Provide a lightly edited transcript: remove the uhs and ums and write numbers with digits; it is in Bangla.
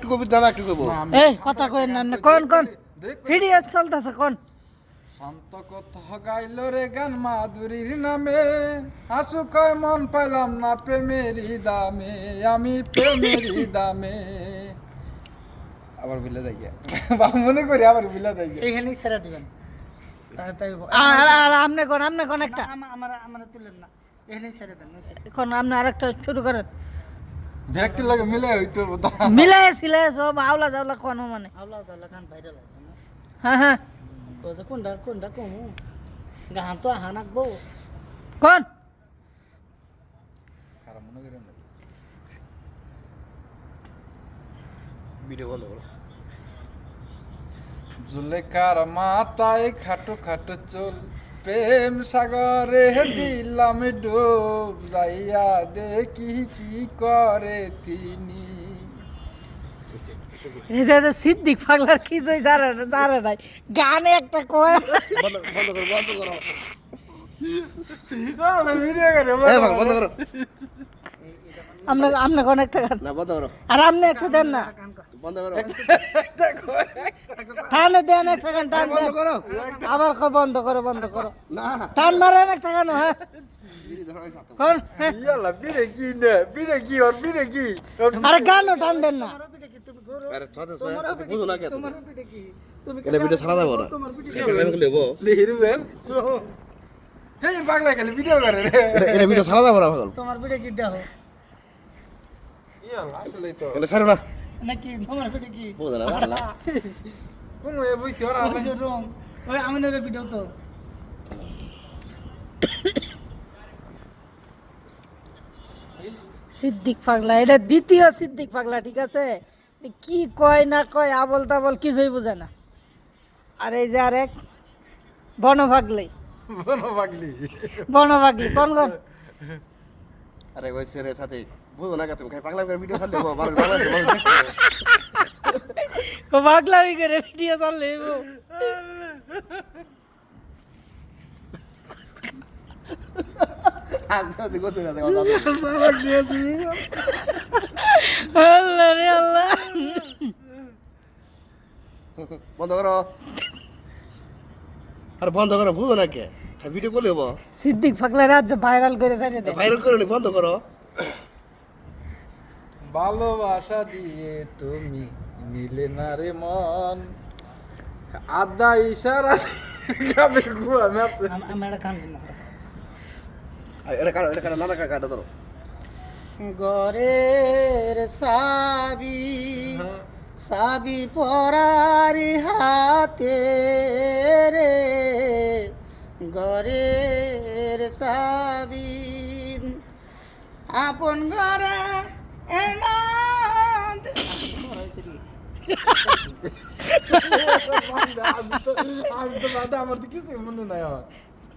কবিতা না একটু কইবো এই কথা কইন না কোন কোন ভিডিও চলতেছে কোন শান্ত কথা গাইল রে গান মাধুরীর নামে আশু কয় মন পাইলাম না প্রেমেরই দামে আমি প্রেমেরই দামে আবার ভুলে যাই বাবা মনে করি আবার ভুলে যাই এইখানেই ছেড়ে দিবেন তাই আর আমনে কোন একটা আমার তুলেন না এখানেই ছেড়ে দেন কোন আপনি আরেকটা শুরু করেন ব্যক্তির লাগে মিলে হইতো মিলাইছিলে সব আওলা জাওলা কোন মানে আওলা জাওলা গান ভাইরাল আছে না হ্যাঁ কোজা কোনটা কোন গান তো হানাকবো কোন খারাপ মনে করেন না ভিডিও বন্ধ করো জুলেখার মাথায় খাটো খাটো চুল প্রেম সাগরে দিলাম ডুব যাইয়া দেখি কি করে তিনি এটা সিদ্দিক পাগলার কি জয় জানে নাই গানে একটা কয় বন্ধ করো ভিডিও করে বন্ধ করো আমনে কোন একটা গান না বন্ধ করো আর আমনে একটা দেন না বন্ধ করো টানে দেন একটা গান টান দেন করো আবার বন্ধ করো না টান মারেন একটা গান হ্যাঁ কোন ইয়ালা বিরে কি না বিরে কি আর বিরে কি আরে গানও টান দেন না আরে ছাড়ো বুঝো না কে তুমি এটা ভিডিও ছাড়া যাবো না আমি কইলে হবো দেহিরবেন হে পাগলা খালি ভিডিও করে রে এটা ভিডিও ছাড়া যাবো না পাগল তোমার ভিডিও কি দাও ইয়ালা আসলে তো এটা ছাড়ো না নাকি তোমার ভিডিও কি বুঝো না বালা কোন এ বইছি ওরা রং ওই আমিনের ভিডিও তো সিদ্দিক পাগলা এটা দ্বিতীয় সিদ্দিক পাগলা ঠিক আছে কি কয় না কয় আবল তাবল কিছুই বুঝে না আর এই যে আরেক বনভাগলি কোন গো আরে ওই সেরে সাথে বুঝো না কে তুমি খাই পাগলা করে ভিডিও ছাড়লে ভালো পাগলামি করে ভিডিও চাললে আচ্ছা গো তুমি আল্লাহ রে আল্লাহ বন্ধ করো আরে বন্ধ করো বুঝো না কে ভিডিও করলে হবো সিদ্দিক পাগলা রাজ্য ভাইরাল করে ছাড়ে দে ভাইরাল করে বন্ধ করো ভালোবাসা দিয়ে তুমি নিলে না রে মন আদা ইশারা কাবে গুয়া মারতে আমি একটা গান এটা কাটো নানা কাটা ধরো গরের সাবি পরারি হাতে রে গরের সাবি আপন ঘরে আমি তো আমার তো কিছু মনে নাই আমার